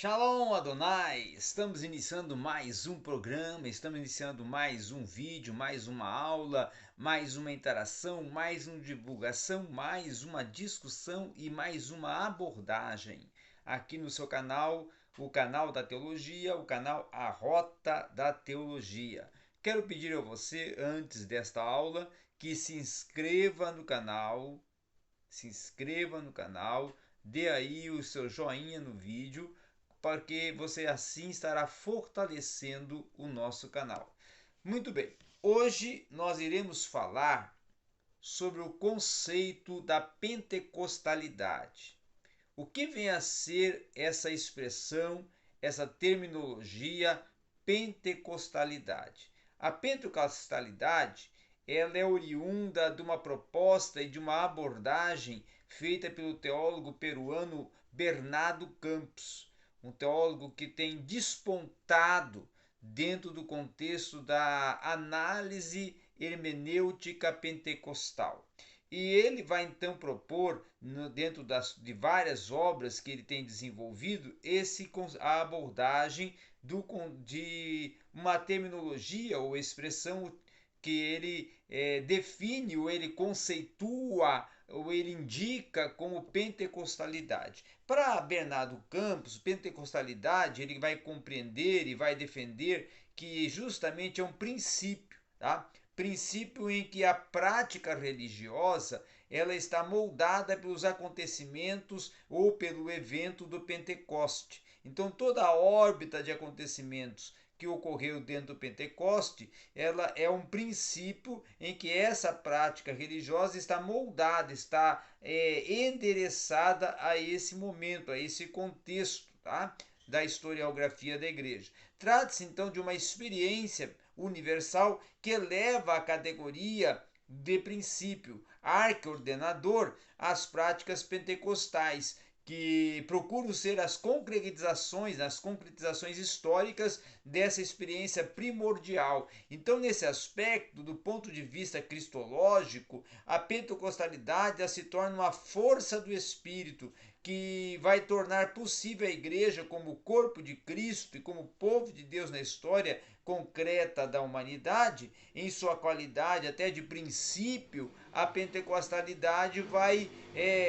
Shalom Adonai! Estamos iniciando mais um programa, estamos iniciando mais um vídeo, mais uma aula, mais uma interação, mais uma divulgação, mais uma discussão e mais uma abordagem aqui no seu canal, o canal da teologia, o canal A Rota da Teologia. Quero pedir a você, antes desta aula, que se inscreva no canal, dê aí o seu joinha no vídeo, porque você assim estará fortalecendo o nosso canal. Muito bem, hoje nós iremos falar sobre o conceito da pentecostalidade. O que vem a ser essa expressão, essa terminologia pentecostalidade? A pentecostalidade ela é oriunda de uma proposta e de uma abordagem feita pelo teólogo peruano Bernardo Campos, um teólogo que tem despontado dentro do contexto da análise hermenêutica pentecostal. E ele vai então propor, dentro de várias obras que ele tem desenvolvido, a abordagem de uma terminologia ou expressão que ele define, ou ele conceitua, ou ele indica como pentecostalidade. Para Bernardo Campos, pentecostalidade ele vai compreender e vai defender que justamente é um princípio, tá? Princípio em que a prática religiosa ela está moldada pelos acontecimentos ou pelo evento do Pentecoste. Então toda a órbita de acontecimentos que ocorreu dentro do Pentecoste, ela é um princípio em que essa prática religiosa está moldada, está endereçada a esse momento, a esse contexto, tá? Da historiografia da igreja. Trata-se então de uma experiência universal que eleva a categoria de princípio arque-ordenador às práticas pentecostais, que procuram ser as concretizações históricas dessa experiência primordial. Então, nesse aspecto, do ponto de vista cristológico, a pentecostalidade se torna uma força do Espírito que vai tornar possível a igreja como corpo de Cristo e como povo de Deus na história concreta da humanidade, em sua qualidade até de princípio, a pentecostalidade vai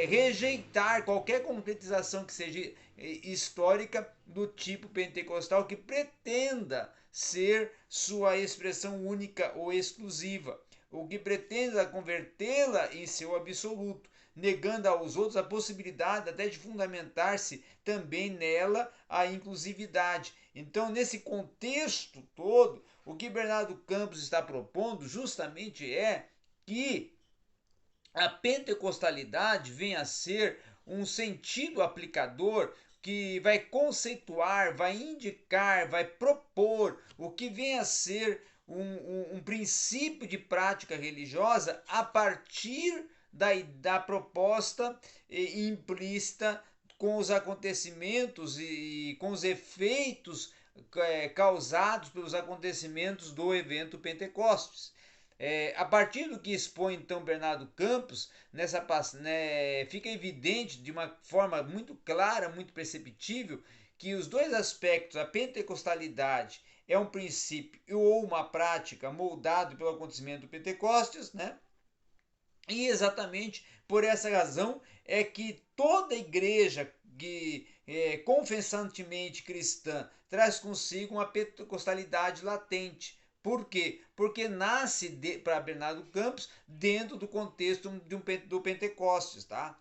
rejeitar qualquer concretização que seja histórica do tipo pentecostal que pretenda ser sua expressão única ou exclusiva, ou que pretenda convertê-la em seu absoluto, negando aos outros a possibilidade até de fundamentar-se também nela a inclusividade. Então, nesse contexto todo, o que Bernardo Campos está propondo justamente é que a pentecostalidade venha a ser um sentido aplicador que vai conceituar, vai indicar, vai propor o que vem a ser um princípio de prática religiosa a partir da proposta implícita com os acontecimentos e com os efeitos causados pelos acontecimentos do evento Pentecostes. A partir do que expõe então Bernardo Campos, fica evidente de uma forma muito clara, muito perceptível, que os dois aspectos, a pentecostalidade é um princípio ou uma prática moldado pelo acontecimento do Pentecostes, né? E exatamente por essa razão é que toda igreja que confessantemente cristã traz consigo uma pentecostalidade latente. Por quê? Porque nasce, para Bernardo Campos, dentro do contexto do Pentecostes, tá?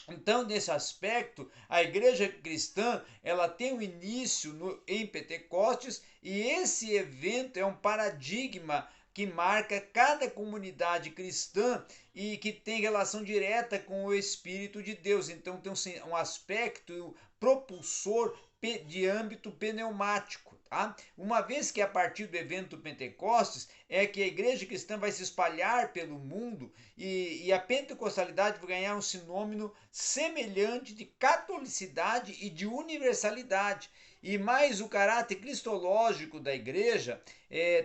Então, nesse aspecto, a igreja cristã ela tem um início em Pentecostes e esse evento é um paradigma que marca cada comunidade cristã e que tem relação direta com o Espírito de Deus. Então, tem um aspecto propulsor de âmbito pneumático. Tá? Uma vez que a partir do evento Pentecostes é que a igreja cristã vai se espalhar pelo mundo e a pentecostalidade vai ganhar um sinônimo semelhante de catolicidade e de universalidade. E mais o caráter cristológico da igreja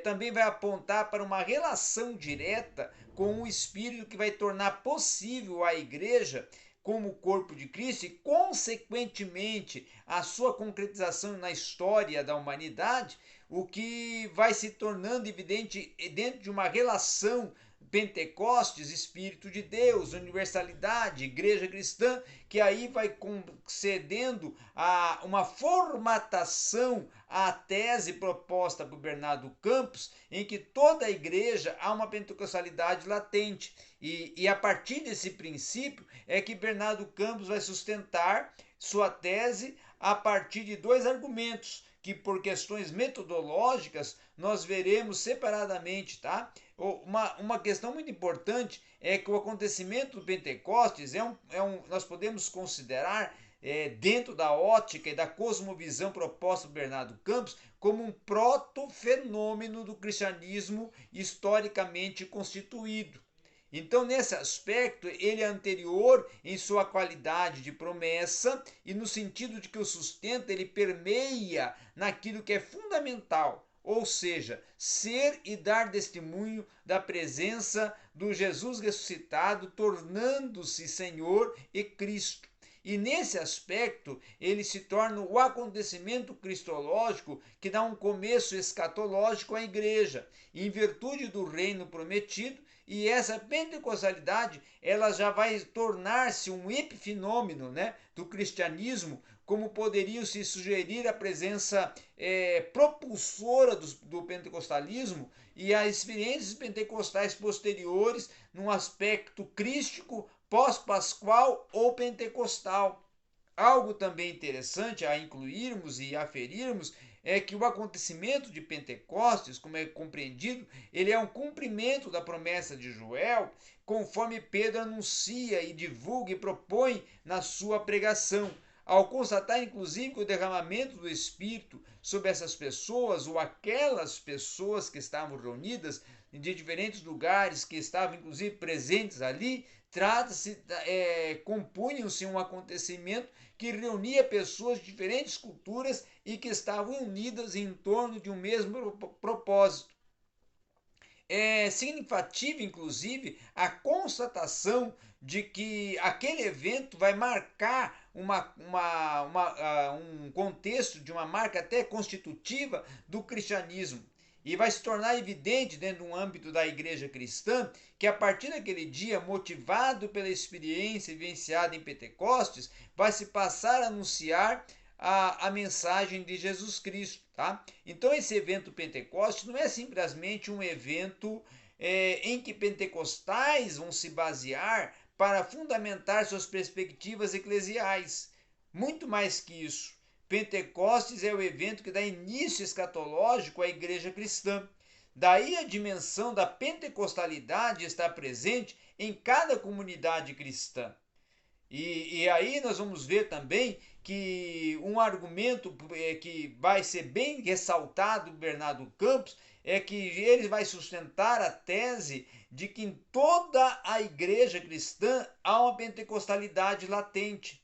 também vai apontar para uma relação direta com o Espírito que vai tornar possível à igreja como o corpo de Cristo e, consequentemente, a sua concretização na história da humanidade, o que vai se tornando evidente dentro de uma relação Pentecostes, Espírito de Deus, universalidade, igreja cristã, que aí vai concedendo uma formatação à tese proposta por Bernardo Campos, em que toda a igreja há uma pentecostalidade latente. E a partir desse princípio é que Bernardo Campos vai sustentar sua tese a partir de dois argumentos, que por questões metodológicas nós veremos separadamente, tá? Uma questão muito importante é que o acontecimento do Pentecostes nós podemos considerar, dentro da ótica e da cosmovisão proposta por Bernardo Campos, como um proto-fenômeno do cristianismo historicamente constituído. Então, nesse aspecto, ele é anterior em sua qualidade de promessa e no sentido de que o sustento ele permeia naquilo que é fundamental, ou seja, ser e dar testemunho da presença do Jesus ressuscitado, tornando-se Senhor e Cristo. E nesse aspecto, ele se torna o acontecimento cristológico que dá um começo escatológico à igreja, em virtude do reino prometido. E essa pentecostalidade ela já vai tornar-se um epifenômeno, né, do cristianismo, como poderia se sugerir a presença propulsora do pentecostalismo e as experiências pentecostais posteriores num aspecto crístico, pós-pascual ou pentecostal. Algo também interessante a incluirmos e aferirmos é que o acontecimento de Pentecostes, como é compreendido, ele é um cumprimento da promessa de Joel, conforme Pedro anuncia e divulga e propõe na sua pregação, ao constatar inclusive que o derramamento do Espírito sobre essas pessoas ou aquelas pessoas que estavam reunidas de diferentes lugares, que estavam inclusive presentes ali, compunham-se um acontecimento que reunia pessoas de diferentes culturas e que estavam unidas em torno de um mesmo propósito. É significativa, inclusive, a constatação de que aquele evento vai marcar um contexto de uma marca até constitutiva do cristianismo. E vai se tornar evidente dentro do âmbito da igreja cristã que a partir daquele dia, motivado pela experiência vivenciada em Pentecostes, vai se passar a anunciar a mensagem de Jesus Cristo. Tá? Então esse evento Pentecostes não é simplesmente um evento em que pentecostais vão se basear para fundamentar suas perspectivas eclesiais. Muito mais que isso. Pentecostes é o evento que dá início escatológico à igreja cristã. Daí a dimensão da pentecostalidade está presente em cada comunidade cristã. E aí nós vamos ver também que um argumento que vai ser bem ressaltado do Bernardo Campos é que ele vai sustentar a tese de que em toda a igreja cristã há uma pentecostalidade latente.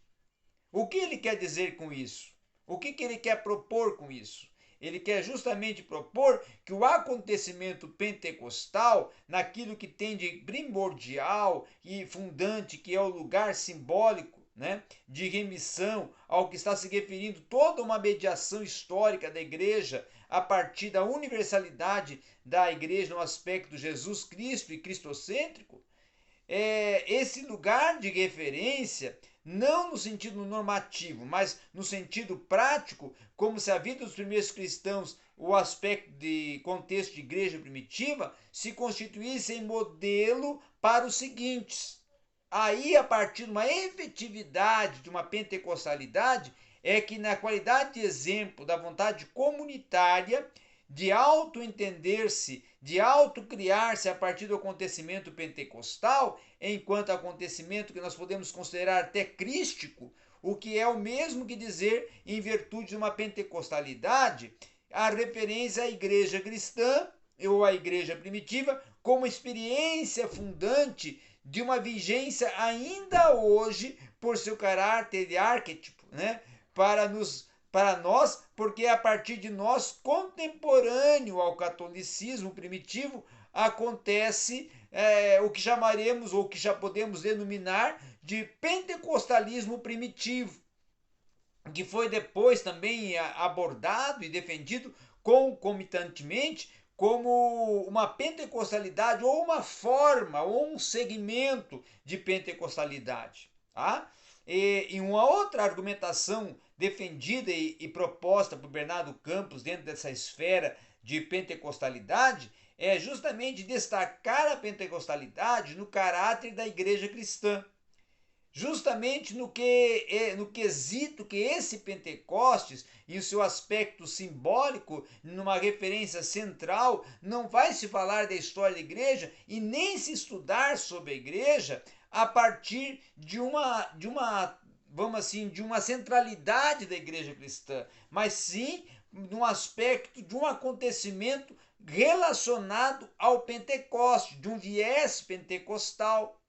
O que ele quer dizer com isso? O que ele quer propor com isso? Ele quer justamente propor que o acontecimento pentecostal, naquilo que tem de primordial e fundante, que é o lugar simbólico, né, de remissão, ao que está se referindo toda uma mediação histórica da igreja, a partir da universalidade da igreja no aspecto Jesus Cristo e cristocêntrico, esse lugar de referência, não no sentido normativo, mas no sentido prático, como se a vida dos primeiros cristãos, o aspecto de contexto de igreja primitiva, se constituísse em modelo para os seguintes. Aí, a partir de uma efetividade, de uma pentecostalidade, é que na qualidade de exemplo da vontade comunitária, de auto-entender-se, de auto-criar-se a partir do acontecimento pentecostal, enquanto acontecimento que nós podemos considerar até crístico, o que é o mesmo que dizer, em virtude de uma pentecostalidade, a referência à igreja cristã ou à igreja primitiva como experiência fundante de uma vigência ainda hoje por seu caráter de arquétipo, né? Para nós, porque é a partir de nós, contemporâneo ao catolicismo primitivo, acontece o que chamaremos, ou que já podemos denominar, de pentecostalismo primitivo, que foi depois também abordado e defendido concomitantemente como uma pentecostalidade ou uma forma ou um segmento de pentecostalidade. Tá? E uma outra argumentação defendida e proposta por Bernardo Campos dentro dessa esfera de pentecostalidade é justamente destacar a pentecostalidade no caráter da igreja cristã. Justamente no quesito que esse Pentecostes, em seu aspecto simbólico, numa referência central, não vai se falar da história da igreja e nem se estudar sobre a igreja a partir de uma vamos assim, de uma centralidade da igreja cristã, mas sim num aspecto de um acontecimento relacionado ao Pentecoste, de um viés pentecostal.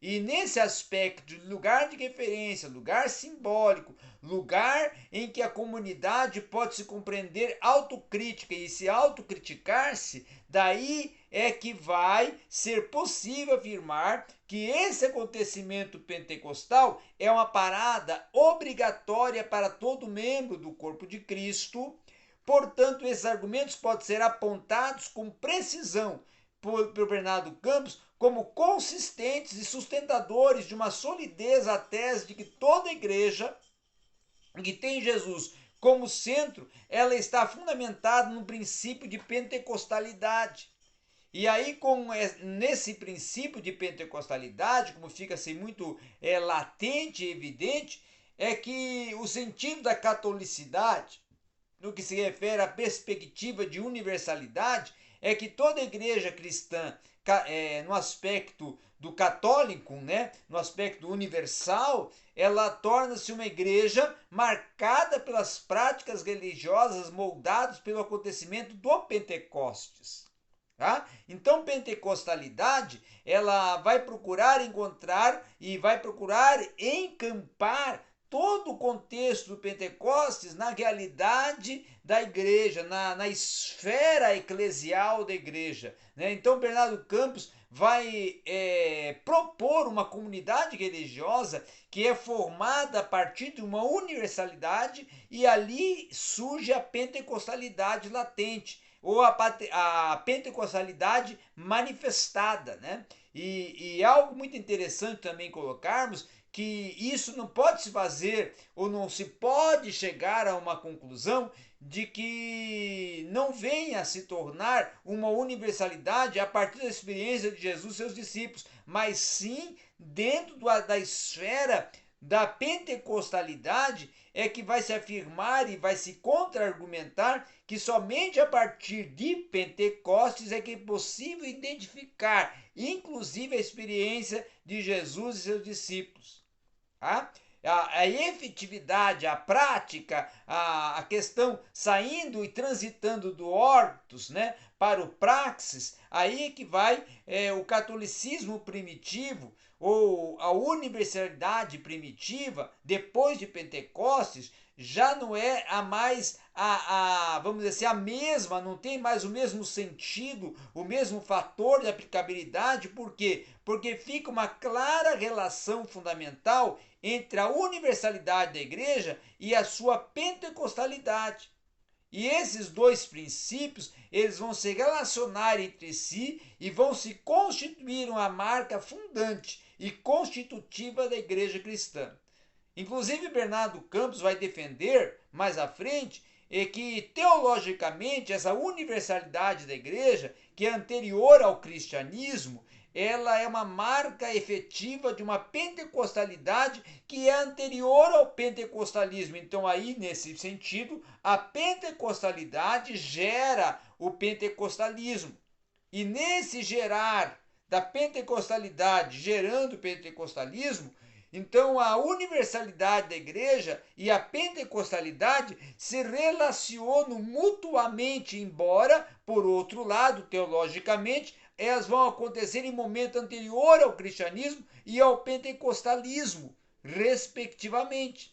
E nesse aspecto de lugar de referência, lugar simbólico, lugar em que a comunidade pode se compreender autocrítica e se autocriticar-se, daí é que vai ser possível afirmar que esse acontecimento pentecostal é uma parada obrigatória para todo membro do corpo de Cristo. Portanto, esses argumentos podem ser apontados com precisão por Bernardo Campos como consistentes e sustentadores de uma solidez à tese de que toda igreja que tem Jesus como centro, ela está fundamentada no princípio de pentecostalidade. E aí, nesse princípio de pentecostalidade, como fica assim muito latente e evidente, é que o sentido da catolicidade, no que se refere à perspectiva de universalidade, é que toda igreja cristã, no aspecto do católico, né, no aspecto universal, ela torna-se uma igreja marcada pelas práticas religiosas moldadas pelo acontecimento do Pentecostes. Tá? Então, pentecostalidade, ela vai procurar encontrar e vai procurar encampar todo o contexto do Pentecostes na realidade da igreja, na esfera eclesial da igreja. Né? Então, Bernardo Campos vai propor uma comunidade religiosa que é formada a partir de uma universalidade e ali surge a pentecostalidade latente ou a pentecostalidade manifestada. Né? E algo muito interessante também colocarmos que isso não pode se fazer ou não se pode chegar a uma conclusão de que não venha a se tornar uma universalidade a partir da experiência de Jesus e seus discípulos, mas sim dentro da esfera da pentecostalidade é que vai se afirmar e vai se contra-argumentar que somente a partir de Pentecostes é que é possível identificar, inclusive, a experiência de Jesus e seus discípulos. Tá? A efetividade, a prática, a questão saindo e transitando do ortos, né, para o praxis, aí é que vai o catolicismo primitivo ou a universalidade primitiva, depois de Pentecostes, já não é vamos dizer assim, a mesma, não tem mais o mesmo sentido, o mesmo fator de aplicabilidade. Por quê? Porque fica uma clara relação fundamental entre a universalidade da igreja e a sua pentecostalidade. E esses dois princípios, eles vão se relacionar entre si e vão se constituir uma marca fundante e constitutiva da igreja cristã. Inclusive, Bernardo Campos vai defender mais à frente que teologicamente essa universalidade da igreja, que é anterior ao cristianismo, ela é uma marca efetiva de uma pentecostalidade que é anterior ao pentecostalismo. Então, aí, nesse sentido, a pentecostalidade gera o pentecostalismo. E nesse gerar da pentecostalidade gerando o pentecostalismo, então a universalidade da igreja e a pentecostalidade se relacionam mutuamente, embora, por outro lado, teologicamente, elas vão acontecer em momento anterior ao cristianismo e ao pentecostalismo, respectivamente.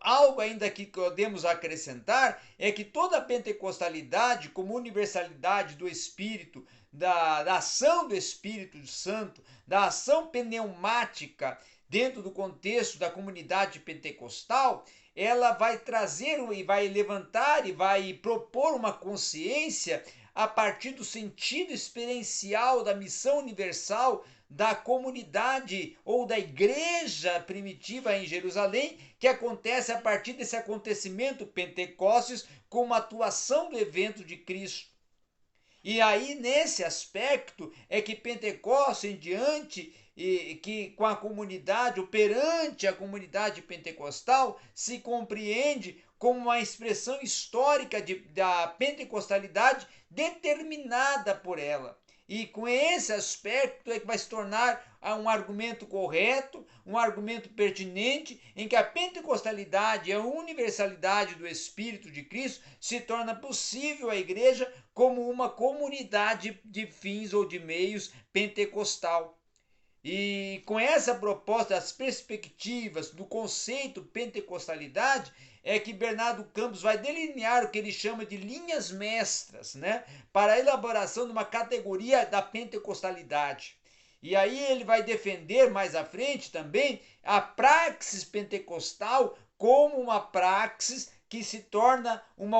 algo ainda que podemos acrescentar é que toda a pentecostalidade, como universalidade do Espírito, da ação do Espírito Santo, da ação pneumática dentro do contexto da comunidade pentecostal, ela vai trazer e vai levantar e vai propor uma consciência a partir do sentido experiencial da missão universal da comunidade ou da igreja primitiva em Jerusalém, que acontece a partir desse acontecimento Pentecostes, como atuação do evento de Cristo. E aí, nesse aspecto, é que Pentecostes em diante, e que com a comunidade, ou perante a comunidade pentecostal, se compreende como uma expressão histórica da pentecostalidade determinada por ela. E com esse aspecto é que vai se tornar um argumento correto, um argumento pertinente, em que a pentecostalidade e a universalidade do Espírito de Cristo se torna possível à igreja como uma comunidade de fins ou de meios pentecostal. E com essa proposta das perspectivas do conceito pentecostalidade, é que Bernardo Campos vai delinear o que ele chama de linhas mestras, né, para a elaboração de uma categoria da pentecostalidade. E aí ele vai defender mais à frente também a praxis pentecostal como uma praxis que se torna uma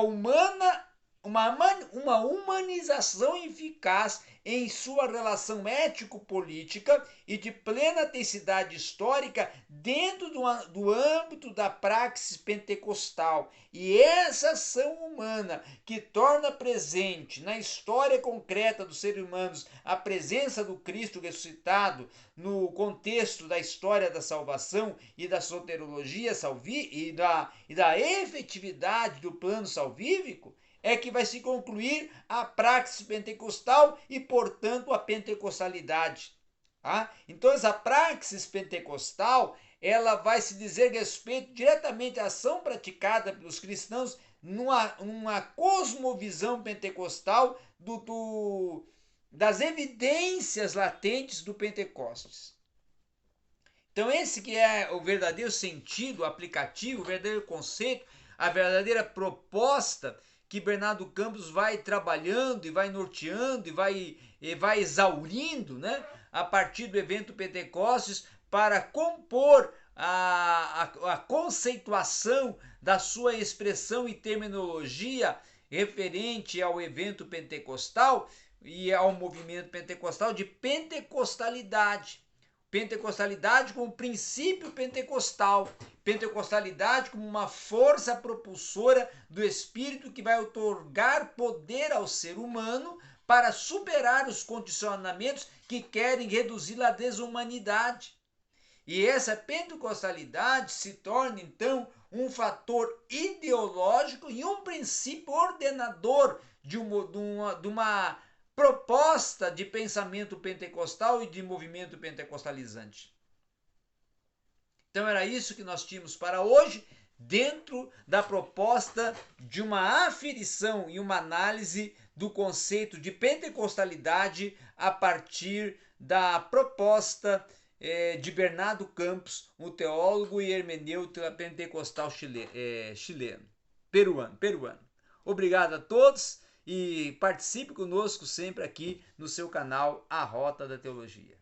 humanização eficaz em sua relação ético-política e de plena tecicidade histórica dentro do âmbito da praxis pentecostal. E essa ação humana que torna presente na história concreta dos seres humanos a presença do Cristo ressuscitado no contexto da história da salvação e da soteriologia e da efetividade do plano salvífico, é que vai se concluir a praxis pentecostal e, portanto, a pentecostalidade. Tá? Então, essa praxis pentecostal, ela vai se dizer respeito diretamente à ação praticada pelos cristãos numa cosmovisão pentecostal das evidências latentes do Pentecostes. Então, esse que é o verdadeiro sentido aplicativo, o verdadeiro conceito, a verdadeira proposta que Bernardo Campos vai trabalhando e vai norteando e vai exaurindo, né, a partir do evento Pentecostes para compor a conceituação da sua expressão e terminologia referente ao evento pentecostal e ao movimento pentecostal de pentecostalidade. Pentecostalidade como princípio pentecostal, pentecostalidade como uma força propulsora do Espírito que vai otorgar poder ao ser humano para superar os condicionamentos que querem reduzi-la à desumanidade. E essa pentecostalidade se torna, então, um fator ideológico e um princípio ordenador de uma proposta de pensamento pentecostal e de movimento pentecostalizante. Então era isso que nós tínhamos para hoje, dentro da proposta de uma aferição e uma análise do conceito de pentecostalidade a partir da proposta de Bernardo Campos, um teólogo e hermenêuta pentecostal peruano. Obrigado a todos e participe conosco sempre aqui no seu canal A Rota da Teologia.